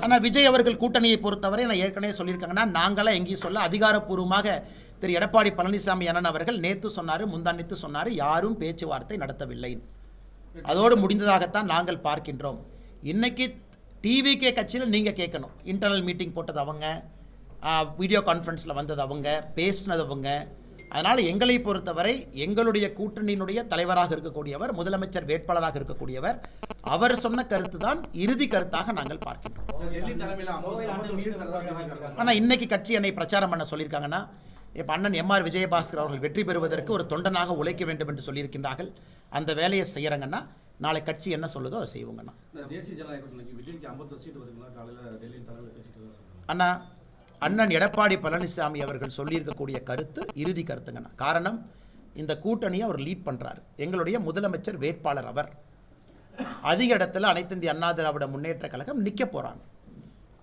ஆனால் விஜய் அவர்கள் கூட்டணியை பொறுத்தவரை நான் ஏற்கனவே சொல்லியிருக்காங்கன்னா நாங்களாம் எங்கேயும் சொல்ல அதிகாரப்பூர்வமாக திரு எடப்பாடி பழனிசாமி அண்ணன் அவர்கள் நேற்று சொன்னார், முந்தானித்து சொன்னார், யாரும் பேச்சுவார்த்தை நடத்தவில்லை, அதோடு முடிந்ததாகத்தான் நாங்கள் பார்க்கின்றோம். இன்னைக்கு டிவிகே கட்சியில் நீங்கள் கேட்கணும், இன்டர்னல் மீட்டிங் போட்டது அவங்க, வீடியோ கான்ஃபரன்ஸில் வந்தது அவங்க, பேசினது அவங்க. அதனால் எங்களை பொறுத்தவரை எங்களுடைய கூட்டணியினுடைய தலைவராக இருக்கக்கூடியவர், முதலமைச்சர் வேட்பாளராக இருக்கக்கூடியவர், அவர் சொன்ன கருத்து தான் இறுதி கருத்தாக நாங்கள் பார்க்கின்றோம். ஆனால் இன்னைக்கு கட்சி என்னை பிரச்சாரம் பண்ண சொல்லியிருக்காங்கன்னா, இப்போ அண்ணன் எம்ஆர் விஜயபாஸ்கர் அவர்கள் வெற்றி பெறுவதற்கு ஒரு தொண்டனாக உழைக்க வேண்டும் என்று சொல்லியிருக்கின்றார்கள். அந்த வேலையை செய்கிறாங்கன்னா நாளை கட்சி என்ன சொல்லுதோ அதை செய்வோங்கண்ணா. அண்ணா, அண்ணன் எடப்பாடி பழனிசாமி அவர்கள் சொல்லியிருக்கக்கூடிய கருத்து இறுதி கருத்துங்கண்ணா. காரணம், இந்த கூட்டணியை அவர் லீட் பண்ணுறாரு. எங்களுடைய முதலமைச்சர் வேட்பாளர் அவர். அதிக இடத்துல அனைத்து இந்திய அண்ணா திராவிட முன்னேற்ற கழகம் நிற்க போகிறாங்க.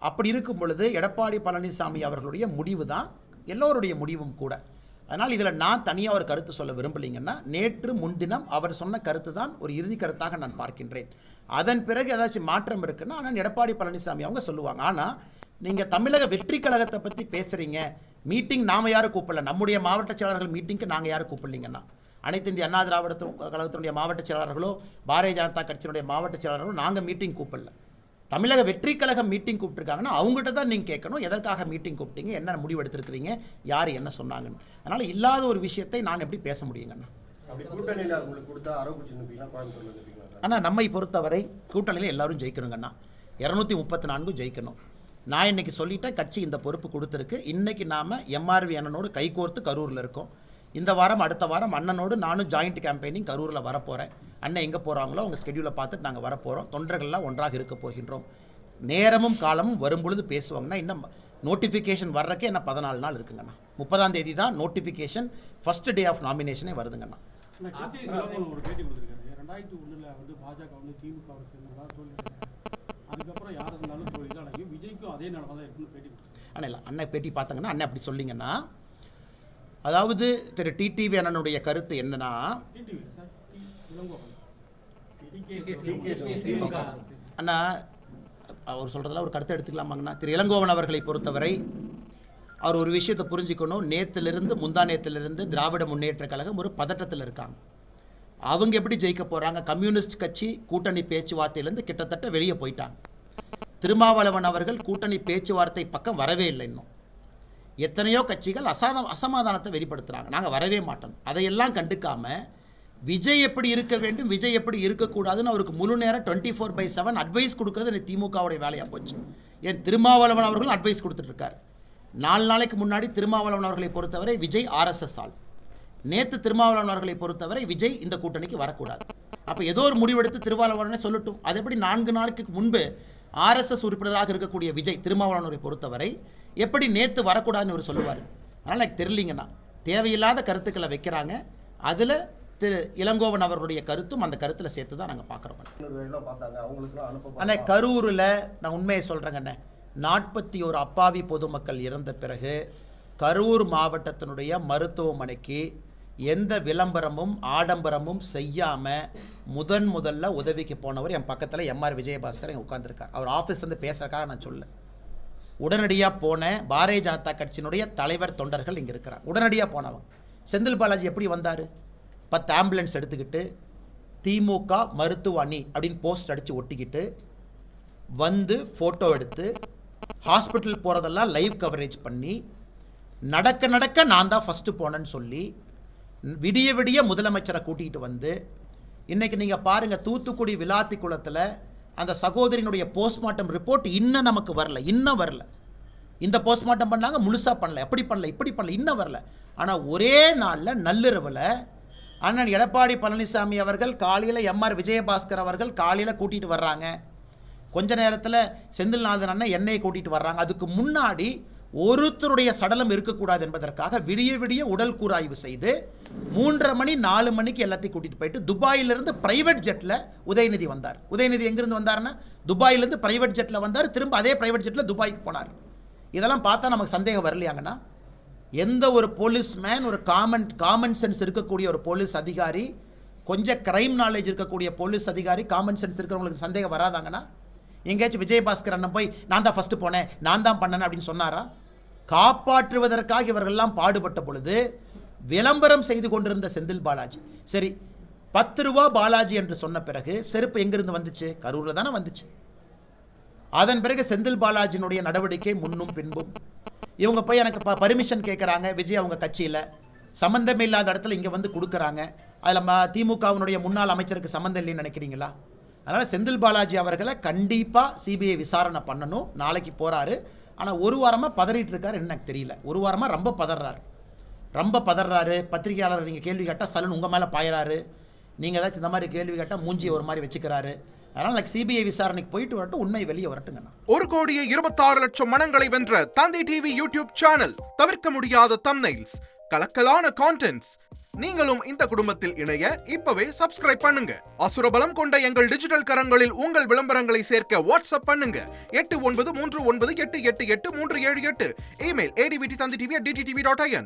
அப்படி இருக்கும் பொழுது எடப்பாடி பழனிசாமி அவர்களுடைய முடிவு தான் எல்லோருடைய முடிவும் கூட. அதனால் இதில் நான் தனியாக ஒரு கருத்து சொல்ல விரும்பலைங்கன்னா, நேற்று முன்தினம் அவர் சொன்ன கருத்து தான் ஒரு இறுதி கருத்தாக நான் பார்க்கின்றேன். அதன் பிறகு ஏதாச்சும் மாற்றம் இருக்குன்னா ஆனால் எடப்பாடி பழனிசாமி அவங்க சொல்லுவாங்க. ஆனால் நீங்கள் தமிழக வெற்றி கழகத்தை பற்றி பேசுகிறீங்க, மீட்டிங் நாம் யாரும் கூப்பிடல, நம்முடைய மாவட்ட செயலாளர்கள் மீட்டிங்க்கு நாங்கள் யாரும் கூப்பிடலிங்கன்னா, அனைத்து இந்திய அண்ணா திராவிட கழகத்தினுடைய மாவட்ட செயலாளர்களோ பாரதிய ஜனதா கட்சியினுடைய மாவட்ட செயலாளர்களோ நாங்கள் மீட்டிங் கூப்பிடல. தமிழக வெற்றி கழகம் மீட்டிங் கூப்பிட்டுருக்காங்கன்னா அவங்ககிட்ட தான் நீங்கள் கேட்கணும், எதற்காக மீட்டிங் கூப்பிட்டீங்க, என்ன முடிவு எடுத்திருக்கிறீங்க, யார் என்ன சொன்னாங்கன்னு. அதனால் இல்லாத ஒரு விஷயத்தை நான் எப்படி பேச முடியுங்கண்ணா? ஆனால் நம்மை பொறுத்தவரை கூட்டணியில் எல்லாரும் ஜெயிக்கணுங்கண்ணா, 234 ஜெயிக்கணும். நான் இன்றைக்கி சொல்லிட்டேன், கட்சி இந்த பொறுப்பு கொடுத்துருக்கு. இன்றைக்கி நாம் எம்ஆர்வி அண்ணனோடு கைகோர்த்து கரூரில் இருக்கோம். இந்த வாரம் அடுத்த வாரம் அண்ணனோடு நானும் ஜாயிண்ட் கேம்பெயினிங் கரூரில் வரப்போகிறேன். அண்ணன் எங்கே போகிறாங்களோ அவங்க ஸ்கெடியூலை பார்த்துட்டு நாங்கள் வரப்போகிறோம். தொண்டர்கள்லாம் ஒன்றாக இருக்க போகின்றோம். நேரமும் காலமும் வரும்பொழுது பேசுவாங்கன்னா இன்னும் நோட்டிஃபிகேஷன் வர்றக்கே என்ன 14 நாள் இருக்குங்கண்ணா. 30ஆம் தேதி தான் நோட்டிஃபிகேஷன், ஃபர்ஸ்ட் டே ஆஃப் நாமினேஷனே வருதுங்கண்ணா. அண்ணன் பேட்டி பார்த்தாங்கன்னா அண்ணன் அப்படி சொல்லிங்கன்னா, அதாவது திரு டிடிவி அண்ணனுடைய கருத்து என்னன்னா, அண்ணா அவர் சொல்கிறதெல்லாம் ஒரு கருத்தை எடுத்துக்கலாமாங்கண்ணா. திரு இளங்கோவன் அவர்களை பொறுத்தவரை அவர் ஒரு விஷயத்தை புரிஞ்சுக்கணும். நேற்றிலிருந்து முந்தா நேற்றிலிருந்து திராவிட முன்னேற்ற கழகம் ஒரு பதட்டத்தில் இருக்காங்க. அவங்க எப்படி ஜெயிக்க போகிறாங்க? கம்யூனிஸ்ட் கட்சி கூட்டணி பேச்சுவார்த்தையிலேருந்து கிட்டத்தட்ட வெளியே போயிட்டாங்க. திருமாவளவன் அவர்கள் கூட்டணி பேச்சுவார்த்தை பக்கம் வரவே இல்லை. இன்னும் எத்தனையோ கட்சிகள் அசமாதானத்தை வெளிப்படுத்துகிறாங்க, நாங்கள் வரவே மாட்டோம். அதையெல்லாம் கண்டுக்காமல் விஜய் எப்படி இருக்க வேண்டும், விஜய் எப்படி இருக்கக்கூடாதுன்னு அவருக்கு முழு நேரம் 24/7 அட்வைஸ் கொடுக்குறது திமுகவுடைய வேலையாக போச்சு. ஏன் திருமாவளவன் அவர்களும் அட்வைஸ் கொடுத்துட்ருக்கார். 4 நாளைக்கு முன்னாடி திருமாவளவன் அவர்களை பொறுத்தவரை விஜய் RSS ஆள், நேற்று திருமாவளவன் அவர்களை பொறுத்தவரை விஜய் இந்த கூட்டணிக்கு வரக்கூடாது. அப்போ ஏதோ ஒரு முடிவெடுத்து திருமாவளவனே சொல்லட்டும். அது எப்படி 4 நாளுக்கு முன்பு RSS உறுப்பினராக இருக்கக்கூடிய விஜய் திருமாவளவனை பொறுத்தவரை எப்படி நேற்று வரக்கூடாதுன்னு அவர் சொல்லுவார்? அதனால் எனக்கு தெரியலிங்கண்ணா, தேவையில்லாத கருத்துக்களை வைக்கிறாங்க. அதில் திரு இளங்கோவன் அவர்களுடைய கருத்தும் அந்த கருத்தில் சேர்த்து தான் நாங்கள் பார்க்குறோம். அண்ணே, கரூரில் நான் உண்மையை சொல்கிறேங்கண்ணே, 41 அப்பாவி பொதுமக்கள் இறந்த பிறகு கரூர் மாவட்டத்தினுடைய மருத்துவமனைக்கு எந்த விளம்பரமும் ஆடம்பரமும் செய்யாமல் முதல்ல உதவிக்கு போனவர் என் பக்கத்தில் எம்ஆர் விஜயபாஸ்கர் எங்கள் உட்காந்துருக்கார். அவர் ஆஃபீஸ்லேருந்து பேசுகிறக்காக நான் சொல்ல, உடனடியாக போன பாரதிய ஜனதா கட்சியினுடைய தலைவர் தொண்டர்கள் இங்கே இருக்கிறாங்க. உடனடியாக போனவங்க. செந்தில் பாலாஜி எப்படி வந்தார்? 10 ஆம்புலன்ஸ் எடுத்துக்கிட்டு திமுக மருத்துவ அணி அப்படின்னு போஸ்ட் அடித்து ஒட்டிக்கிட்டு வந்து ஃபோட்டோ எடுத்து ஹாஸ்பிட்டல் போகிறதெல்லாம் லைவ் கவரேஜ் பண்ணி நடக்க நான் தான் ஃபஸ்ட்டு போனேன்னு சொல்லி விடிய முதலமைச்சரை கூட்டிகிட்டு வந்து இன்றைக்கி நீங்கள் பாருங்கள், தூத்துக்குடி விளாத்தி குளத்தில் அந்த சகோதரியினுடைய போஸ்ட்மார்ட்டம் ரிப்போர்ட் இன்னும் நமக்கு வரல. இந்த போஸ்ட்மார்ட்டம் பண்ணாங்க, முழுசாக பண்ணல, எப்படி பண்ணல, இப்படி பண்ணல, இன்னும் வரல. ஆனால் ஒரே நாளில் நள்ளிரவில் அண்ணன் எடப்பாடி பழனிசாமி அவர்கள் காலையில் எம்ஆர் விஜயபாஸ்கர் அவர்கள் காலையில் கூட்டிகிட்டு வர்றாங்க. கொஞ்ச நேரத்தில் செந்தில்நாதன் அண்ணன் என்னையை கூட்டிகிட்டு வர்றாங்க. அதுக்கு முன்னாடி ஒருத்தருடைய சடலம் இருக்கக்கூடாது என்பதற்காக விடிய உடல் கூராய்வு செய்து 3:30 மணி 4 மணிக்கு எல்லாத்தையும் கூட்டிகிட்டு போயிட்டு துபாயிலிருந்து பிரைவேட் ஜெட்டில் உதயநிதி வந்தார். உதயநிதி எங்கேருந்து வந்தார்னா துபாயிலேருந்து பிரைவேட் ஜெட்டில் வந்தார். திரும்ப அதே பிரைவேட் ஜெட்டில் துபாய்க்கு போனார். இதெல்லாம் பார்த்தா நமக்கு சந்தேகம் வரலையாங்கன்னா, எந்த ஒரு போலீஸ்மேன், ஒரு காமன் சென்ஸ் இருக்கக்கூடிய ஒரு போலீஸ் அதிகாரி, கொஞ்சம் கிரைம் நாலேஜ் இருக்கக்கூடிய போலீஸ் அதிகாரி, காமன் சென்ஸ் இருக்கிறவங்களுக்கு சந்தேகம் வராதாங்கன்னா, எங்கேயாச்சும் விஜயபாஸ்கர் அண்ணன் போய் நான் தான் ஃபஸ்ட்டு போனேன், நான் தான் பண்ணேன் அப்படின்னு சொன்னாரா? காப்பாற்றுவதற்காக இவர்கள்லாம் பாடுபட்ட பொழுது விளம்பரம் செய்து கொண்டிருந்த செந்தில் பாலாஜி, சரி 10 ரூபா பாலாஜி என்று சொன்ன பிறகு செருப்பு எங்கிருந்து வந்துச்சு? கரூரில் தானே வந்துச்சு. அதன் பிறகு செந்தில் பாலாஜியினுடைய நடவடிக்கை முன்னும் பின்பும். இவங்க போய் எனக்கு பர்மிஷன் கேட்குறாங்க, விஜய் அவங்க கட்சியில் சம்மந்தமே இல்லாத இடத்துல இங்கே வந்து கொடுக்குறாங்க. அதில் திமுகவினுடைய முன்னாள் அமைச்சருக்கு சம்மந்தம் இல்லைன்னு நினைக்கிறீங்களா? அதனால் செந்தில் பாலாஜி அவர்களை கண்டிப்பாக சிபிஐ விசாரணை பண்ணணும். நாளைக்கு போகிறாரு. ஆனால் ஒரு வாரமாக பதறிட்டு இருக்காரு, எனக்கு தெரியல. ஒரு வாரமாக ரொம்ப பதறாரு. பத்திரிகையாளர் நீங்கள் கேள்வி கேட்டால் சலன் உங்கள் மேலே பாயிறாரு. நீங்கள் ஏதாச்சும் இந்த மாதிரி கேள்வி கேட்டால் மூஞ்சியை ஒரு மாதிரி வச்சுக்கிறாரு. அதனால் சிபிஐ விசாரணைக்கு போயிட்டு வரட்டும், உண்மை வெளியே வரட்டுங்கண்ணா. 1,26,00,000 மனங்களை வென்ற தந்தி டிவி யூடியூப் சேனல். தவிர்க்க முடியாத தம்ப்நெயில்ஸ், கலக்கலான கான்டென்ட்ஸ். நீங்களும் இந்த குடும்பத்தில் இணைய இப்பவே சப்ஸ்கிரைப் பண்ணுங்க. அசுரபலம் கொண்ட எங்கள் டிஜிட்டல் கரங்களில் உங்கள் விளம்பரங்களை சேர்க்க வாட்ஸ்அப் பண்ணுங்க. 8939888378. Email advtthanditv@dttv.in.